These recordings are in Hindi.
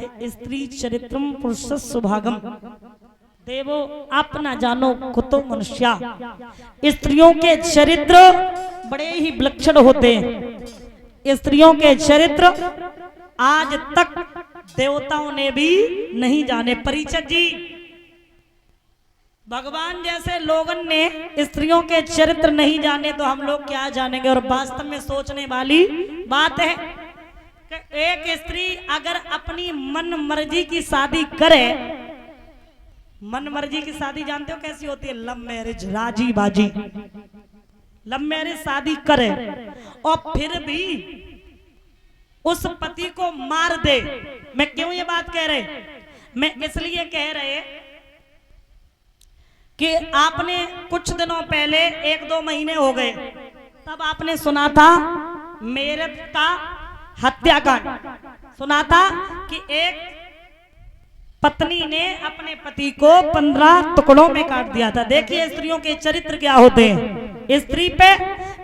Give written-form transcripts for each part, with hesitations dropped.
है स्त्री चरित्रम पुरुष सुभागम देवो आप न जानो कुतो मनुष्या। स्त्रियों के चरित्र बड़े ही विलक्षण होते हैं। स्त्रियों के चरित्र आज तक देवताओं ने भी नहीं जाने। परिचय जी, भगवान जैसे लोगन ने स्त्रियों के चरित्र नहीं जाने तो हम लोग क्या जानेंगे। और वास्तव में सोचने वाली बात है कि एक स्त्री अगर अपनी मन मर्जी की शादी करे, मन मर्जी की शादी जानते हो कैसी होती है? लव मैरिज, राजी बाजी लव मैरिज शादी करे और फिर भी उस पति को मार दे। मैं क्यों ये बात कह रहे? मैं इसलिए कह रहे कि आपने कुछ दिनों पहले 1-2 महीने हो गए तब आपने सुना था मेरठ का हत्याकांड, सुना था कि एक पत्नी ने अपने पति को 15 टुकड़ों में काट दिया था। देखिए स्त्रियों के चरित्र क्या होते हैं। स्त्री पे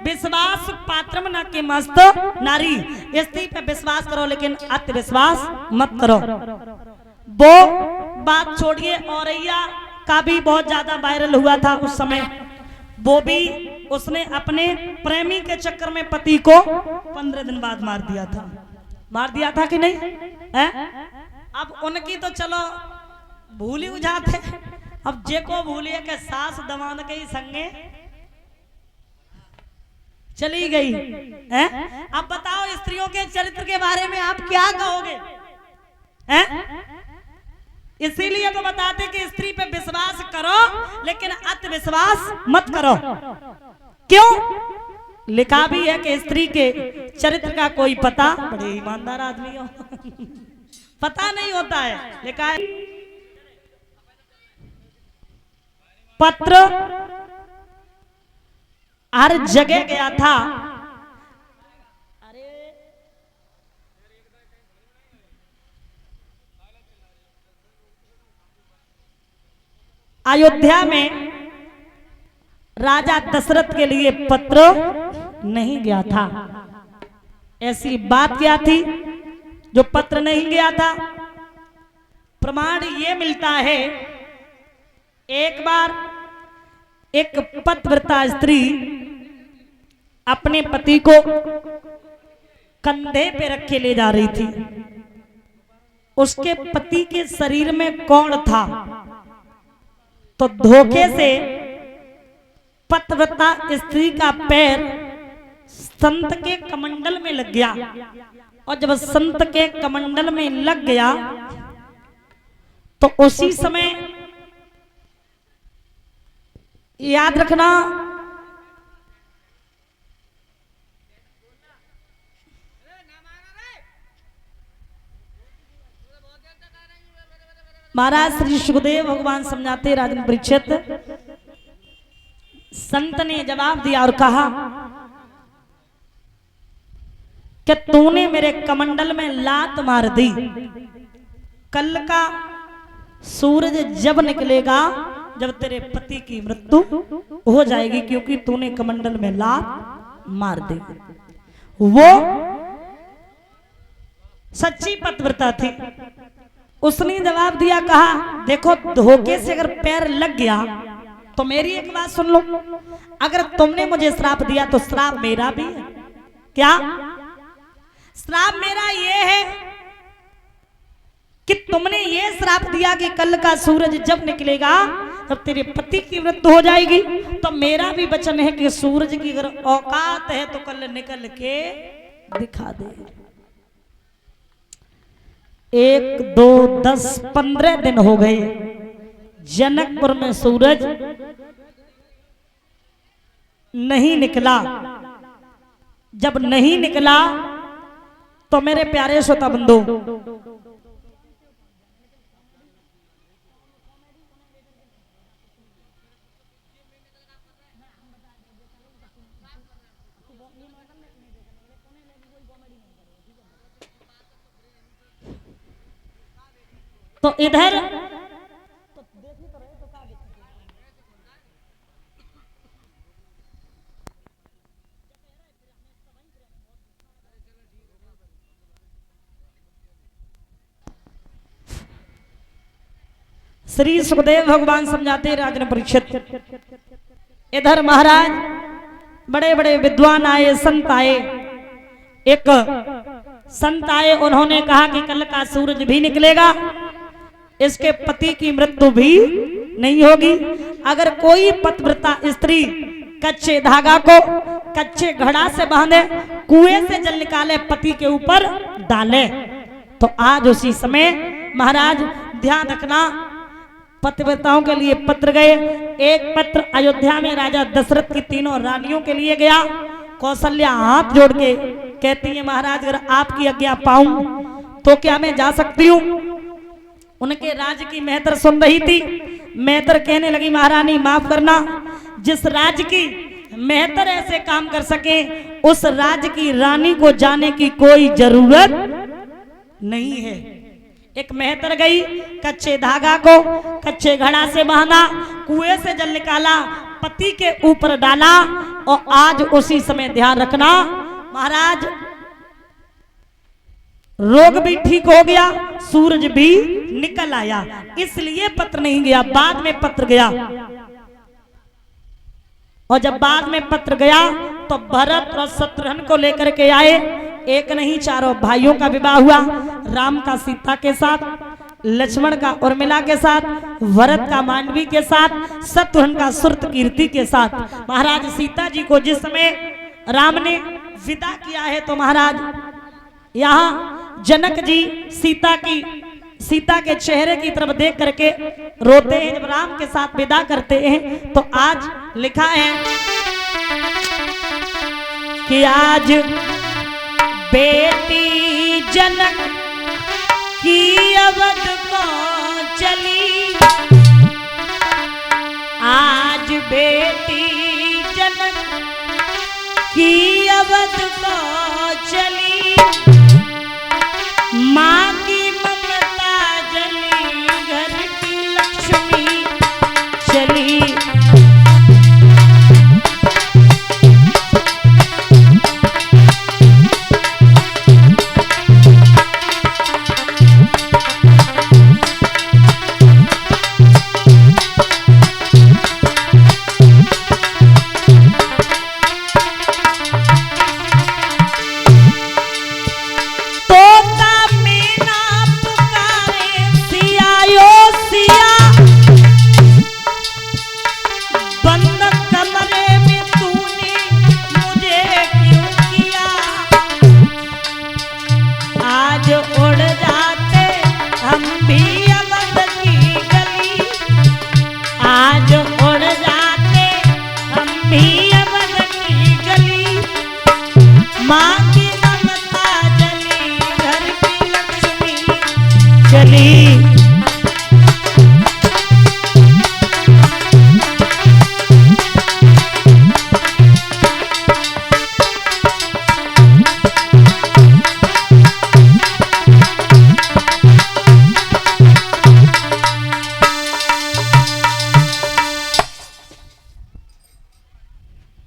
विश्वास पात्रम न के मस्त नारी। स्त्री पे विश्वास करो लेकिन अति विश्वास मत करो। वो बात छोड़िए, औरैया का भी बहुत ज्यादा वायरल हुआ था उस समय। वो भी उसने अपने प्रेमी के चक्कर में पति को 15 दिन बाद मार दिया था। मार दिया था कि नहीं है? अब उनकी तो चलो भूल ही जाते। अब जे को भूलिए के सास दमाद के ही संगे चली गई है। अब बताओ स्त्रियों के चरित्र के बारे में आप क्या कहोगे? इसीलिए तो बताते कि स्त्री पे विश्वास करो लेकिन अति विश्वास मत करो। क्यों? लिखा भी है कि स्त्री के चरित्र का कोई पता, बड़े ईमानदार आदमी हो पता नहीं होता है। लिखा है पत्र हर जगह गया था। अयोध्या में राजा दशरथ के लिए पत्र नहीं गया था। ऐसी बात क्या थी जो पत्र नहीं गया था? प्रमाण ये मिलता है, एक बार एक पतिव्रता स्त्री अपने पति को कंधे पे रख के ले जा रही थी। उसके पति के शरीर में कौन था? तो धोखे से पतिव्रता स्त्री का पैर संत के कमंडल में लग गया। और जब संत के कमंडल में लग गया तो उसी समय, याद रखना, महाराज श्री सुखदेव भगवान समझाते राजन परीक्षित, संत ने जवाब दिया और कहा कि तूने मेरे कमंडल में लात मार दी। कल का सूरज जब निकलेगा जब तेरे पति की मृत्यु हो जाएगी, क्योंकि तूने कमंडल में लात मार दी। वो सच्ची पतिव्रता थी। उसने जवाब दिया, कहा देखो धोखे से अगर पैर लग गया तो मेरी एक बात सुन लो, अगर तुमने मुझे श्राप दिया तो श्राप मेरा भी है। क्या श्राप मेरा ये है कि तुमने ये श्राप दिया कि कल का सूरज जब निकलेगा तब तेरे पति की मृत्यु हो जाएगी। तो मेरा भी वचन है कि सूरज की अगर औकात है तो कल निकल के दिखा दे। 1, 2, 10, 15 दिन हो गए, जनकपुर में सूरज नहीं निकला। जब नहीं निकला तो मेरे प्यारे श्रोता बंधु, तो इधर श्री सुखदेव भगवान समझाते राजन परीक्षित, इधर महाराज बड़े बड़े विद्वान आए, संत आए। एक संत आए, उन्होंने कहा कि कल का सूरज भी निकलेगा, इसके पति की मृत्यु भी नहीं होगी। अगर कोई पतिव्रता स्त्री कच्चे धागा को कच्चे घड़ा से बांधे, कुएं से जल निकाले, पति के ऊपर डाले, तो आज उसी समय महाराज ध्यान रखना, पतिव्रताओं के लिए पत्र गए। एक पत्र अयोध्या में राजा दशरथ की तीनों रानियों के लिए गया। कौशल्या हाथ जोड़ के कहती है, महाराज अगर आपकी आज्ञा पाऊं तो क्या मैं जा सकती हूँ? उनके राज्य की मेहतर सुन रही थी। मेहतर कहने लगी, महारानी माफ करना, जिस राज्य की मेहतर ऐसे काम कर सके उस राज्य की रानी को जाने की कोई जरूरत नहीं है। एक मेहतर गई, कच्चे धागा को कच्चे घड़ा से बांधा, कुएं से जल निकाला, पति के ऊपर डाला, और आज उसी समय ध्यान रखना महाराज रोग भी ठीक हो गया, सूरज भी निकल आया। इसलिए पत्र नहीं गया, बाद में पत्र गया। और जब बाद में पत्र गया तो भरत और शत्रुघ्न को लेकर के आए। एक नहीं, चारों भाइयों का विवाह हुआ। राम का सीता के साथ, लक्ष्मण का उर्मिला के साथ, भरत का मांडवी के साथ, शत्रुघ्न का सुरत कीर्ति के साथ। महाराज सीता जी को जिस समय राम ने विदा किया है, तो महाराज यहाँ जनक जी सीता के चेहरे की तरफ देख करके रोते हैं। जब राम के साथ विदा करते हैं तो आज लिखा है कि आज बेटी जनक की अवध को चली, आज बेटी जनक की अवध को चली, माँ की ममता जली, घर की लक्ष्मी चली।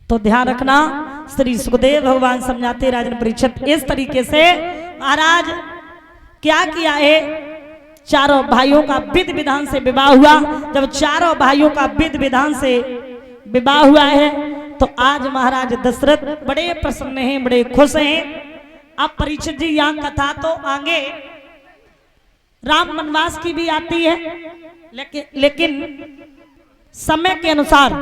तो ध्यान रखना, श्री सुखदेव भगवान समझाते राजन परीक्षित, इस तरीके से महाराज क्या किया है, चारों भाइयों का विधि विधान से विवाह हुआ। जब चारों भाइयों का विधि विधान से विवाह हुआ है तो आज महाराज दशरथ बड़े प्रसन्न हैं, बड़े खुश हैं। अब परीक्षित जी यहाँ कथा तो आगे राम वनवास की भी आती है, लेकिन समय के अनुसार,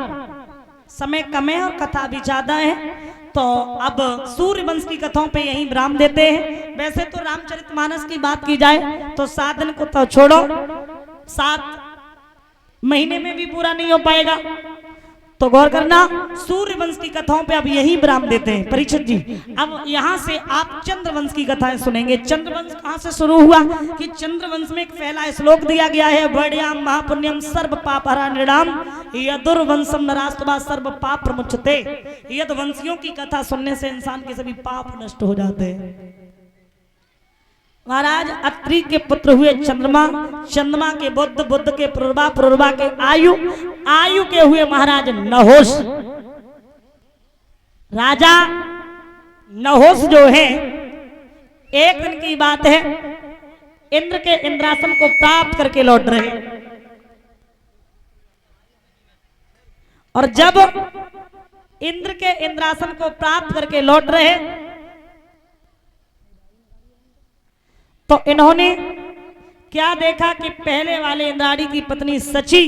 समय कम है और कथा भी ज्यादा है, तो अब सूर्यवंश की कथाओं पे यहीं विराम देते हैं। वैसे तो रामचरितमानस की बात की जाए तो 7 दिन को तो छोड़ो, 7 महीने में भी पूरा नहीं हो पाएगा। तो गौर करना, सूर्यवंश की कथाओं पे अब यही विराम देते हैं परीक्षित जी। अब यहाँ से आप चंद्रवंश की कथाएं सुनेंगे। चंद्रवंश कहाँ से शुरू हुआ कि चंद्रवंश में एक पहला श्लोक दिया गया है, वर्ण्याम महापुण्यम सर्व पापहरा नृणाम यदुर्वंशम नरास्तवा सर्व पाप प्रमुच्यते। यदुवंशियों की कथा सुनने से इंसान के सभी पाप नष्ट हो जाते हैं। महाराज अत्रि के पुत्र हुए चंद्रमा, चंद्रमा के बुद्ध, बुद्ध के पुरुरवा, पुरुरवा के आयु, आयु के हुए महाराज नहोश। राजा नहोश जो है, एक दिन की बात है, इंद्र के इंद्रासन को प्राप्त करके लौट रहे। और जब इंद्र के इंद्रासन को प्राप्त करके लौट रहे तो इन्होंने क्या देखा कि पहले वाले इंद्राणी की पत्नी सची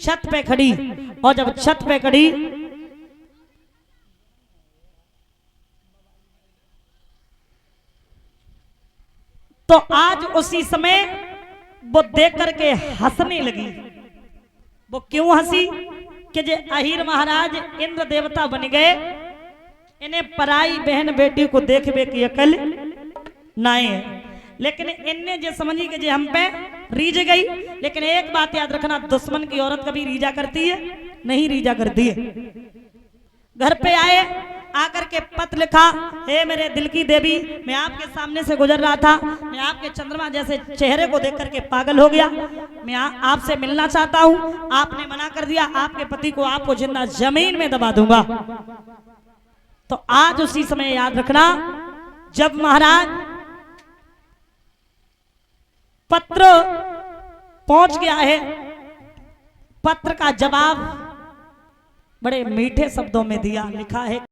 छत पे खड़ी, और जब छत पे खड़ी तो आज उसी समय वो देख करके हंसने लगी। वो क्यों हंसी कि जे अहिर महाराज इंद्र देवता बन गए, इन्हें पराई बहन बेटी को देखबे की अकल नहीं है, लेकिन इनने जो समझी कि जे हम पे रीझ गई। लेकिन एक बात याद रखना, दुश्मन की औरत कभी रीझा करती है? नहीं रीझा करती है। घर पे आए, आकर के पत्र लिखा, हे मेरे दिल की देवी, मैं आपके सामने से गुजर रहा था, मैं आपके चंद्रमा जैसे चेहरे को देख करके पागल हो गया, मैं आपसे मिलना चाहता हूं। आपने मना कर दिया, आपके पति को आपको जिंदा जमीन में दबा दूंगा। तो आज उसी समय याद रखना, जब महाराज पत्र पहुंच गया है, पत्र का जवाब बड़े मीठे शब्दों में दिया। लिखा है